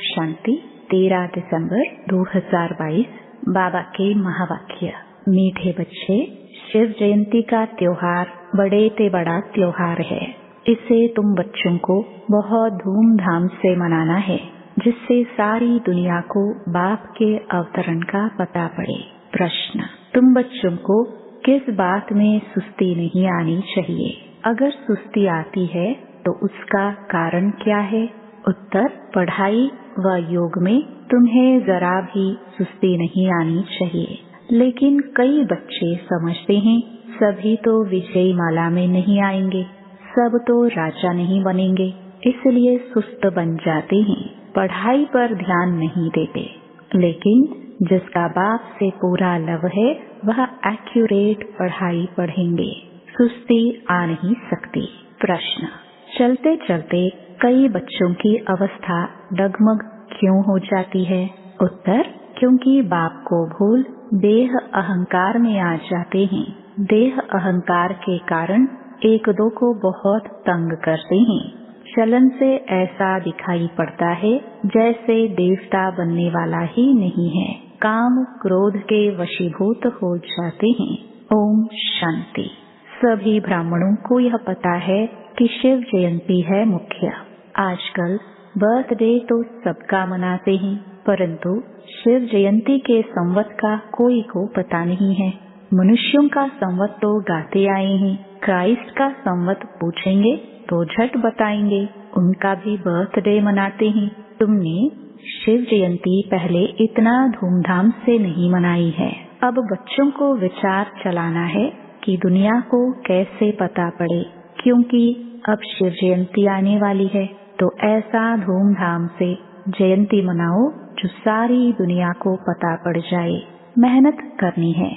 शांति। 13 दिसंबर 2022। बाबा के महावाक्य। मीठे बच्चे, शिव जयंती का त्योहार बड़े से बड़ा त्योहार है। इसे तुम बच्चों को बहुत धूमधाम से मनाना है, जिससे सारी दुनिया को बाप के अवतरण का पता पड़े। प्रश्न: तुम बच्चों को किस बात में सुस्ती नहीं आनी चाहिए? अगर सुस्ती आती है तो उसका कारण क्या है? उत्तर: पढ़ाई व योग में तुम्हें जरा भी सुस्ती नहीं आनी चाहिए। लेकिन कई बच्चे समझते हैं सभी तो विजय माला में नहीं आएंगे, सब तो राजा नहीं बनेंगे, इसलिए सुस्त बन जाते हैं, पढ़ाई पर ध्यान नहीं देते। लेकिन जिसका बाप से पूरा लव है वह एक्यूरेट पढ़ाई पढ़ेंगे, सुस्ती आ नहीं सकती। प्रश्न: चलते चलते कई बच्चों की अवस्था डगमग क्यों हो जाती है? उत्तर: क्योंकि बाप को भूल देह अहंकार में आ जाते हैं। देह अहंकार के कारण एक दो को बहुत तंग करते हैं। चलन से ऐसा दिखाई पड़ता है जैसे देवता बनने वाला ही नहीं है, काम क्रोध के वशीभूत हो जाते हैं। ओम शांति। सभी ब्राह्मणों को यह पता है कि शिव जयंती है मुख्य। आजकल बर्थडे तो सबका मनाते हैं, परंतु शिव जयंती के संवत का कोई को पता नहीं है। मनुष्यों का संवत तो गाते आए हैं, क्राइस्ट का संवत पूछेंगे तो झट बताएंगे, उनका भी बर्थडे मनाते हैं। तुमने शिव जयंती पहले इतना धूमधाम से नहीं मनाई है। अब बच्चों को विचार चलाना है कि दुनिया को कैसे पता पड़े, क्योंकि अब शिव जयंती आने वाली है, तो ऐसा धूमधाम से जयंती मनाओ जो सारी दुनिया को पता पड़ जाए। मेहनत करनी है।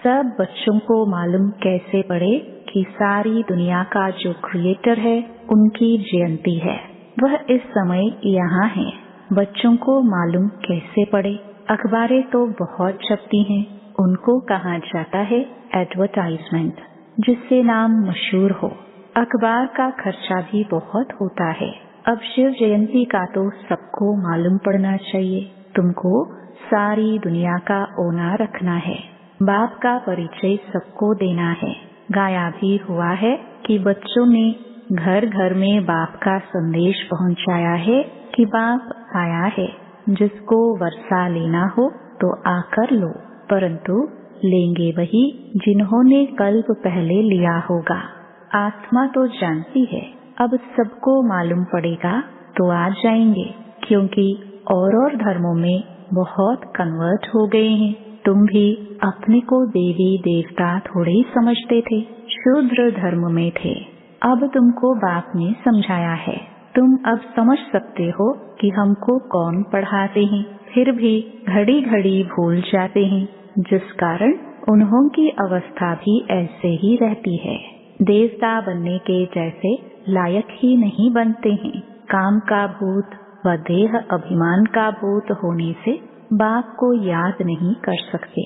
सब बच्चों को मालूम कैसे पड़े कि सारी दुनिया का जो क्रिएटर है उनकी जयंती है, वह इस समय यहाँ है। बच्चों को मालूम कैसे पड़े? अखबारें तो बहुत छपती हैं, उनको कहा जाता है एडवर्टाइजमेंट, जिससे नाम मशहूर हो। अखबार का खर्चा भी बहुत होता है। अब शिव जयंती का तो सबको मालूम पड़ना चाहिए। तुमको सारी दुनिया का ओना रखना है, बाप का परिचय सबको देना है। गाया भी हुआ है कि बच्चों ने घर घर में बाप का संदेश पहुंचाया है कि बाप आया है, जिसको वर्षा लेना हो तो आकर लो, परंतु लेंगे वही जिन्होंने कल्प पहले लिया होगा। आत्मा तो जानती है, अब सबको मालूम पड़ेगा तो आ जाएंगे, क्योंकि और धर्मों में बहुत कन्वर्ट हो गए हैं। तुम भी अपने को देवी देवता थोड़े ही समझते थे, शूद्र धर्म में थे। अब तुमको बाप ने समझाया है, तुम अब समझ सकते हो कि हमको कौन पढ़ाते हैं। फिर भी घड़ी घड़ी भूल जाते हैं, जिस कारण उन्हों की अवस्था भी ऐसे ही रहती है। देवता बनने के जैसे लायक ही नहीं बनते हैं। काम का भूत व देह अभिमान का भूत होने से बाप को याद नहीं कर सकते।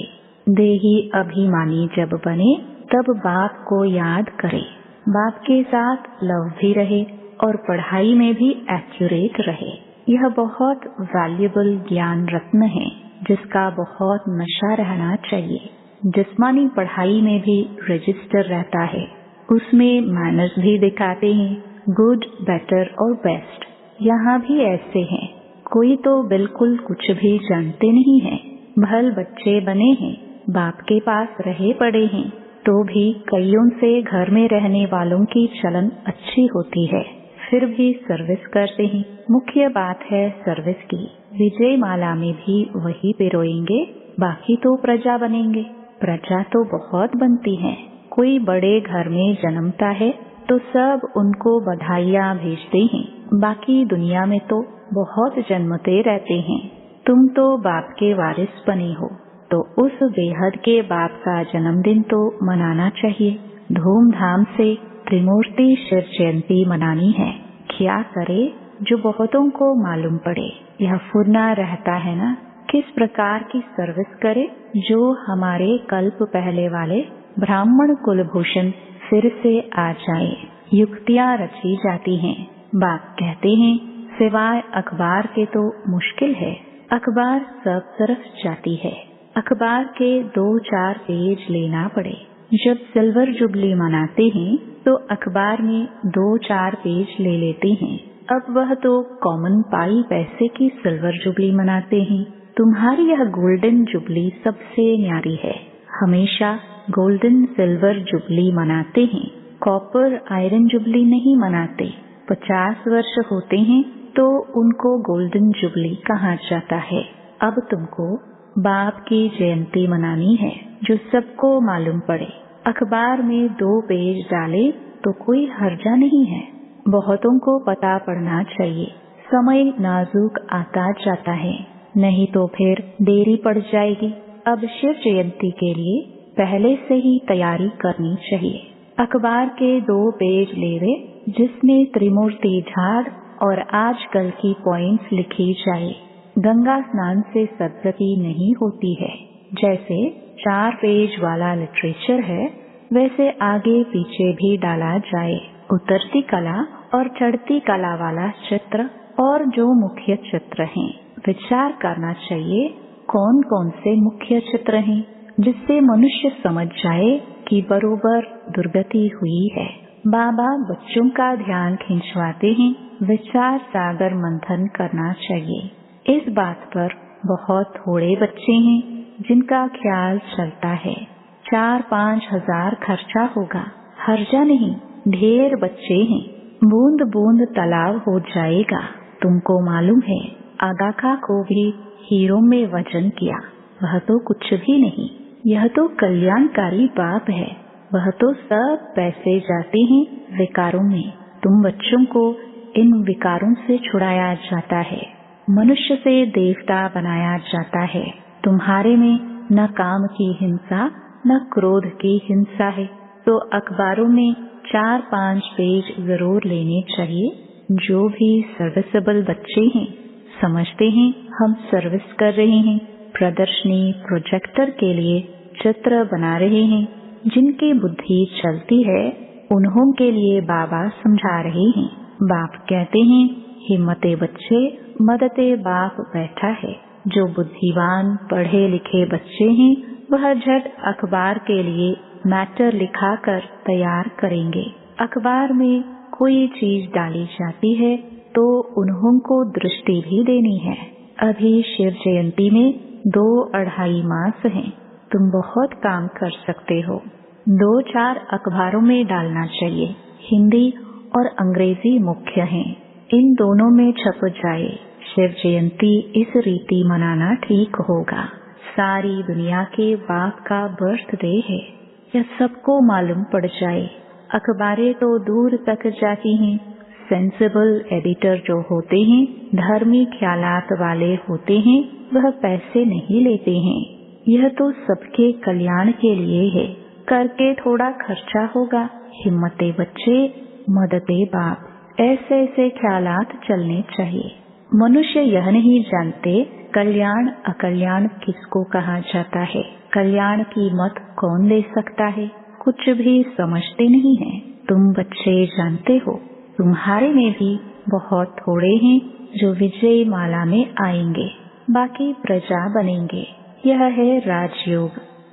देही अभिमानी जब बने तब बाप को याद करे, बाप के साथ लव भी रहे और पढ़ाई में भी एक्यूरेट रहे। यह बहुत वैल्यूएबल ज्ञान रत्न है, जिसका बहुत नशा रहना चाहिए। जिस्मानी पढ़ाई में भी रजिस्टर रहता है, उसमें मैनर्स भी दिखाते हैं, गुड, बेटर और बेस्ट। यहाँ भी ऐसे हैं, कोई तो बिल्कुल कुछ भी जानते नहीं है, भल बच्चे बने हैं, बाप के पास रहे पड़े हैं, तो भी कईयों से घर में रहने वालों की चलन अच्छी होती है, फिर भी सर्विस करते हैं। मुख्य बात है सर्विस की। विजय माला में भी वही पिरोएंगे, बाकी तो प्रजा बनेंगे। प्रजा तो बहुत बनती है। कोई बड़े घर में जन्मता है तो सब उनको बधाइयाँ भेजते हैं, बाकी दुनिया में तो बहुत जन्मते रहते हैं। तुम तो बाप के वारिस बने हो, तो उस बेहद के बाप का जन्मदिन तो मनाना चाहिए। धूमधाम से त्रिमूर्ति शिव जयंती मनानी है। क्या करे जो बहुतों को मालूम पड़े? यह फुरना रहता है ना, किस प्रकार की सर्विस करे जो हमारे कल्प पहले वाले ब्राह्मण कुलभूषण फिर से आ जाए। युक्तियाँ रची जाती हैं। बाप कहते हैं सिवाय अखबार के तो मुश्किल है। अखबार सब तरफ जाती है। अखबार के 2-4 पेज लेना पड़े। जब सिल्वर जुबली मनाते हैं तो अखबार में 2-4 पेज ले लेते हैं। अब वह तो कॉमन पाई पैसे की सिल्वर जुबली मनाते हैं। तुम्हारी यह गोल्डन जुबली सबसे न्यारी है। हमेशा गोल्डन सिल्वर जुबली मनाते हैं, कॉपर आयरन जुबली नहीं मनाते। 50 वर्ष होते हैं तो उनको गोल्डन जुबली कहा जाता है। अब तुमको बाप की जयंती मनानी है, जो सबको मालूम पड़े। अखबार में 2 पेज डाले तो कोई हर्जा नहीं है। बहुतों को पता पड़ना चाहिए। समय नाजुक आता जाता है, नहीं तो फिर देरी पड़ जाएगी। अब शिव जयंती के लिए पहले से ही तैयारी करनी चाहिए। अखबार के 2 पेज लेवे, जिसमें त्रिमूर्ति झाड़ और आजकल की पॉइंट्स लिखी जाए। गंगा स्नान से सद्गति नहीं होती है। जैसे 4 पेज वाला लिटरेचर है, वैसे आगे पीछे भी डाला जाए। उतरती कला और चढ़ती कला वाला चित्र और जो मुख्य चित्र हैं, विचार करना चाहिए कौन कौन से मुख्य चित्र हैं, जिससे मनुष्य समझ जाए कि बरोबर दुर्गति हुई है। बाबा बच्चों का ध्यान खिंचवाते हैं, विचार सागर मंथन करना चाहिए। इस बात पर बहुत थोड़े बच्चे हैं जिनका ख्याल चलता है। 4-5 हजार खर्चा होगा, हर्जा नहीं। ढेर बच्चे हैं, बूंद बूंद तालाब हो जाएगा। तुमको मालूम है, आगाखा को भी हीरो में वजन किया, वह तो कुछ भी नहीं। यह तो कल्याणकारी बाप है। वह तो सब पैसे जाते हैं विकारों में। तुम बच्चों को इन विकारों से छुड़ाया जाता है, मनुष्य से देवता बनाया जाता है। तुम्हारे में न काम की हिंसा न क्रोध की हिंसा है। तो अखबारों में 4-5 पेज जरूर लेने चाहिए। जो भी सर्विसेबल बच्चे हैं, समझते हैं हम सर्विस कर रहे हैं, प्रदर्शनी प्रोजेक्टर के लिए चित्र बना रहे हैं, जिनकी बुद्धि चलती है उन्हों के लिए बाबा समझा रहे हैं। बाप कहते हैं, हिम्मते बच्चे मदते बाप बैठा है। जो बुद्धिवान पढ़े लिखे बच्चे हैं, वह झट अखबार के लिए मैटर लिखाकर तैयार करेंगे। अखबार में कोई चीज डाली जाती है तो उन्हों को दृष्टि भी देनी है। अभी शिव जयंती में 2-2.5 मास हैं। तुम बहुत काम कर सकते हो। 2-4 अखबारों में डालना चाहिए। हिंदी और अंग्रेजी मुख्य हैं, इन दोनों में छप जाए। शिव जयंती इस रीति मनाना ठीक होगा। सारी दुनिया के बाप का बर्थडे है, यह सबको मालूम पड़ जाए। अखबारें तो दूर तक जाती हैं। सेंसिबल एडिटर जो होते हैं, धर्मी ख्यालात वाले होते हैं, वह पैसे नहीं लेते हैं। यह तो सबके कल्याण के लिए है। करके थोड़ा खर्चा होगा। हिम्मते बच्चे मददे बाप, ऐसे ऐसे ख्यालात चलने चाहिए। मनुष्य यह नहीं जानते कल्याण अकल्याण किसको कहा जाता है। कल्याण की मत कौन ले सकता है, कुछ भी समझते नहीं है। तुम बच्चे जानते हो, तुम्हारे में भी बहुत थोड़े हैं जो विजय माला में आएंगे, बाकी प्रजा बनेंगे। यह है राजयोग,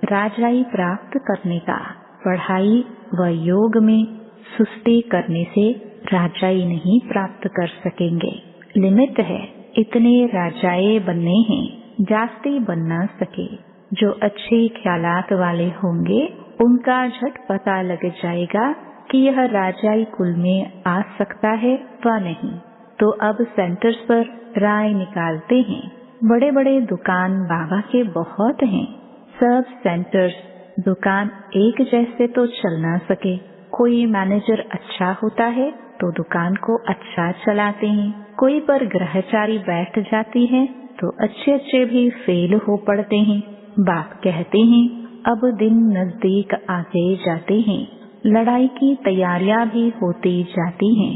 राजाई प्राप्त करने का। पढ़ाई व योग में सुस्ती करने से राजाई नहीं प्राप्त कर सकेंगे। लिमिट है, इतने राजाए बनने हैं, जास्ती बन न सके। जो अच्छे ख्यालात वाले होंगे उनका झट पता लग जाएगा कि यह राजाई कुल में आ सकता है व नहीं। तो अब सेंटर्स पर राय निकालते हैं। बड़े बड़े दुकान बाबा के बहुत हैं। सब सेंटर्स दुकान एक जैसे तो चल ना सके। कोई मैनेजर अच्छा होता है तो दुकान को अच्छा चलाते हैं। कोई पर ग्रहचारी बैठ जाती है तो अच्छे अच्छे भी फेल हो पड़ते हैं। बाप कहते हैं, अब दिन नजदीक आते जाते हैं। लड़ाई की तैयारियां भी होती जाती हैं।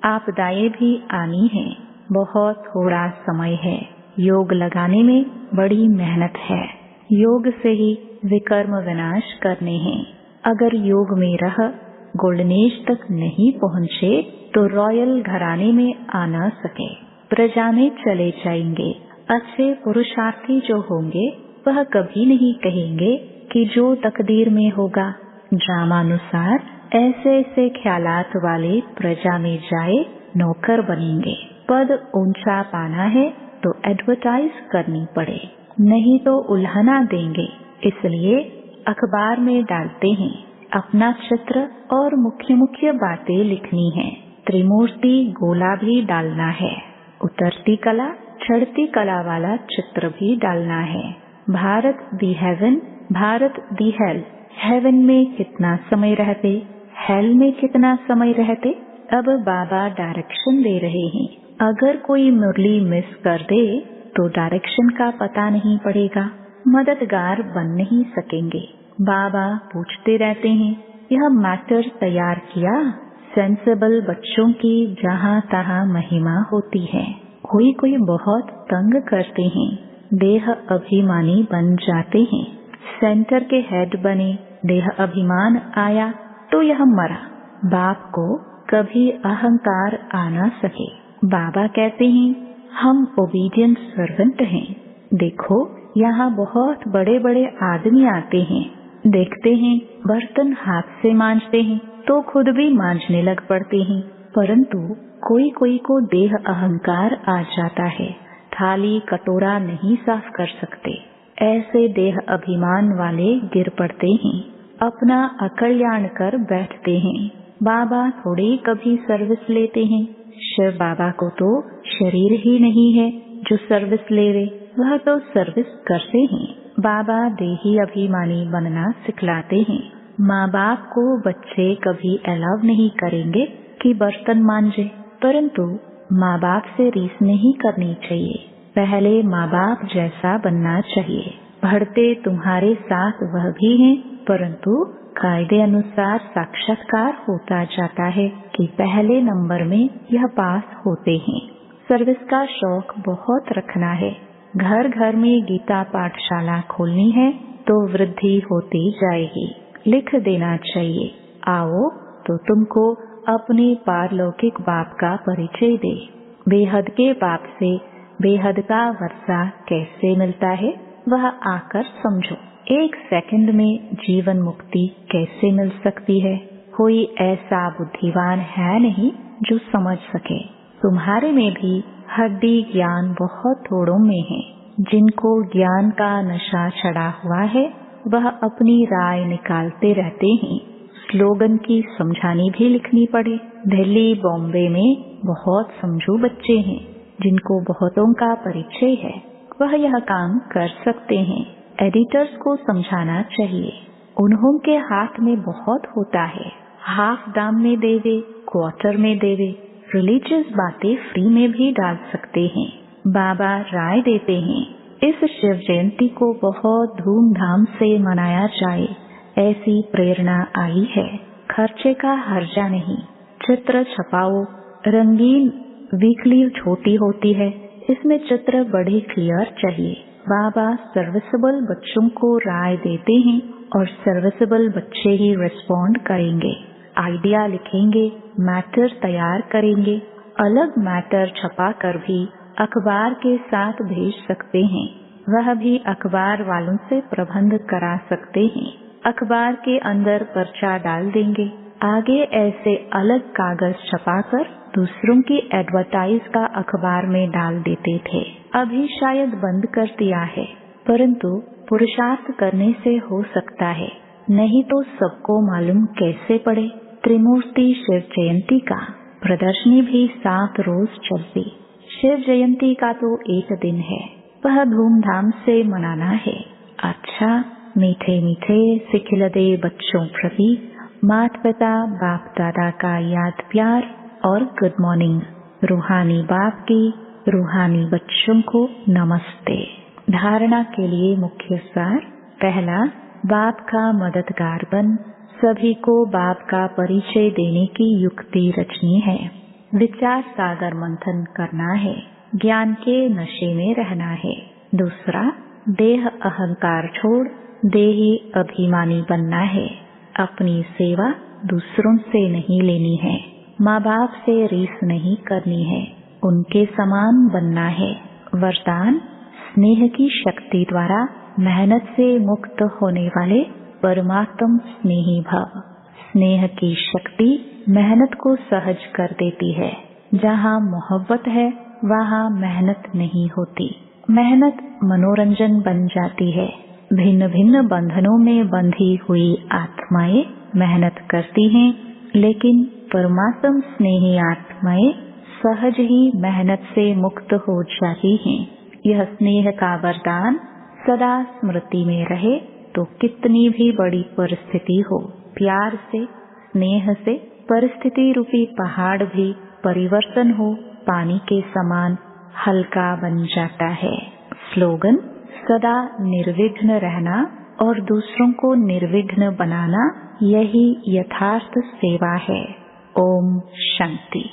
आपदाएं भी आनी है। बहुत थोड़ा समय है। योग लगाने में बड़ी मेहनत है। योग से ही विकर्म विनाश करने हैं। अगर योग में रह गोल्डन एज तक नहीं पहुँचे तो रॉयल घराने में आ न सके। प्रजा में चले जाएंगे। अच्छे पुरुषार्थी जो होंगे वह कभी नहीं कहेंगे कि जो तकदीर में होगा। ड्रामानुसार ऐसे ऐसे ख्यालात वाले प्रजा में जाए नौकर बनेंगे। पद ऊंचा पाना है तो एडवर्टाइज करनी पड़े, नहीं तो उल्हना देंगे, इसलिए अखबार में डालते हैं। अपना चित्र और मुख्य मुख्य बातें लिखनी है। त्रिमूर्ति गोला भी डालना है। उतरती कला चढ़ती कला वाला चित्र भी डालना है। भारत दी हेवन, भारत दी हेल। हेवन में कितना समय रहते, हेल में कितना समय रहते। अब बाबा डायरेक्शन दे रहे हैं। अगर कोई मुरली मिस कर दे तो डायरेक्शन का पता नहीं पड़ेगा, मददगार बन नहीं सकेंगे। बाबा पूछते रहते हैं, यह मैटर तैयार किया? सेंसिबल बच्चों की जहाँ तहाँ महिमा होती है। कोई कोई बहुत तंग करते हैं, देह अभिमानी बन जाते हैं। सेंटर के हेड बने, देह अभिमान आया तो यह मरा। बाप को कभी अहंकार आ न सके। बाबा कहते हैं हम ओबीडियंट सर्वेंट हैं। देखो यहाँ बहुत बड़े बड़े आदमी आते हैं, देखते हैं बर्तन हाथ से मांजते हैं तो खुद भी मांजने लग पड़ते हैं, परंतु कोई कोई को देह अहंकार आ जाता है, थाली कटोरा नहीं साफ कर सकते। ऐसे देह अभिमान वाले गिर पड़ते हैं, अपना अकल्याण कर बैठते हैं। बाबा थोड़ी कभी सर्विस लेते हैं। शिव बाबा को तो शरीर ही नहीं है जो सर्विस लेवे, वह तो सर्विस करते हैं। बाबा देही अभिमानी बनना सिखलाते हैं। माँ बाप को बच्चे कभी अलाउ नहीं करेंगे कि बर्तन मांजे, परंतु माँ बाप से रीस नहीं करनी चाहिए। पहले माँ बाप जैसा बनना चाहिए। पढ़ते तुम्हारे साथ वह भी हैं, परंतु कायदे अनुसार साक्षात्कार होता जाता है कि पहले नंबर में यह पास होते हैं। सर्विस का शौक बहुत रखना है। घर घर में गीता पाठशाला खोलनी है तो वृद्धि होती जाएगी। लिख देना चाहिए, आओ तो तुमको अपने पारलौकिक बाप का परिचय दे। बेहद के बाप से बेहद का वर्षा कैसे मिलता है वह आकर समझो। एक सेकंड में जीवन मुक्ति कैसे मिल सकती है। कोई ऐसा बुद्धिमान है नहीं जो समझ सके। तुम्हारे में भी हड्डी ज्ञान बहुत थोड़ों में है। जिनको ज्ञान का नशा चढ़ा हुआ है वह अपनी राय निकालते रहते हैं। स्लोगन की समझानी भी लिखनी पड़े। दिल्ली बॉम्बे में बहुत समझू बच्चे हैं जिनको बहुतों का परिचय है, वह यह काम कर सकते हैं। एडिटर्स को समझाना चाहिए, उन्हों के हाथ में बहुत होता है। हाफ दाम में देवे, क्वार्टर में देवे। रिलीजियस बातें फ्री में भी डाल सकते हैं। बाबा राय देते हैं इस शिव जयंती को बहुत धूमधाम से मनाया जाए, ऐसी प्रेरणा आई है। खर्चे का हर्जा नहीं। चित्र छपाओ। रंगीन वीकली छोटी होती है, इसमें चित्र बड़े क्लियर चाहिए। बाबा सर्विसेबल बच्चों को राय देते हैं और सर्विसेबल बच्चे ही रिस्पॉन्ड करेंगे। आइडिया लिखेंगे, मैटर तैयार करेंगे। अलग मैटर छपा कर भी अखबार के साथ भेज सकते हैं। वह भी अखबार वालों से प्रबंध करा सकते हैं। अखबार के अंदर पर्चा डाल देंगे। आगे ऐसे अलग कागज छपाकर दूसरों की एडवर्टाइज का अखबार में डाल देते थे। अभी शायद बंद कर दिया है, परंतु पुरुषार्थ करने से हो सकता है, नहीं तो सबको मालूम कैसे पड़े। त्रिमूर्ति शिव जयंती का प्रदर्शनी भी 7 रोज चलती। शिव जयंती का तो एक दिन है, वह धूमधाम से मनाना है। अच्छा, मीठे मीठे सिखिलदे बच्चों प्रति माता पिता बाप दादा का याद प्यार और गुड मॉर्निंग। रूहानी बाप की रूहानी बच्चों को नमस्ते। धारणा के लिए मुख्य सार। पहला, बाप का मददगार बन सभी को बाप का परिचय देने की युक्ति रचनी है। विचार सागर मंथन करना है। ज्ञान के नशे में रहना है। दूसरा, देह अहंकार छोड़ देही अभिमानी बनना है। अपनी सेवा दूसरों से नहीं लेनी है। माँ बाप से रीस नहीं करनी है। उनके समान बनना है। वरदान, स्नेह की शक्ति द्वारा मेहनत से मुक्त होने वाले परमात्म स्नेही भव। स्नेह की शक्ति मेहनत को सहज कर देती है। जहाँ मोहब्बत है वहाँ मेहनत नहीं होती। मेहनत मनोरंजन बन जाती है। भिन्न भिन्न बंधनों में बंधी हुई आत्माएं मेहनत करती हैं, लेकिन परमात्म स्नेही आत्माएं सहज ही मेहनत से मुक्त हो जाती हैं। यह स्नेह का वरदान सदा स्मृति में रहे तो कितनी भी बड़ी परिस्थिति हो, प्यार से, स्नेह से परिस्थिति रूपी पहाड़ भी परिवर्तन हो पानी के समान हल्का बन जाता है। स्लोगन, सदा निर्विघ्न रहना और दूसरों को निर्विघ्न बनाना, यही यथार्थ सेवा है। ओम शांति।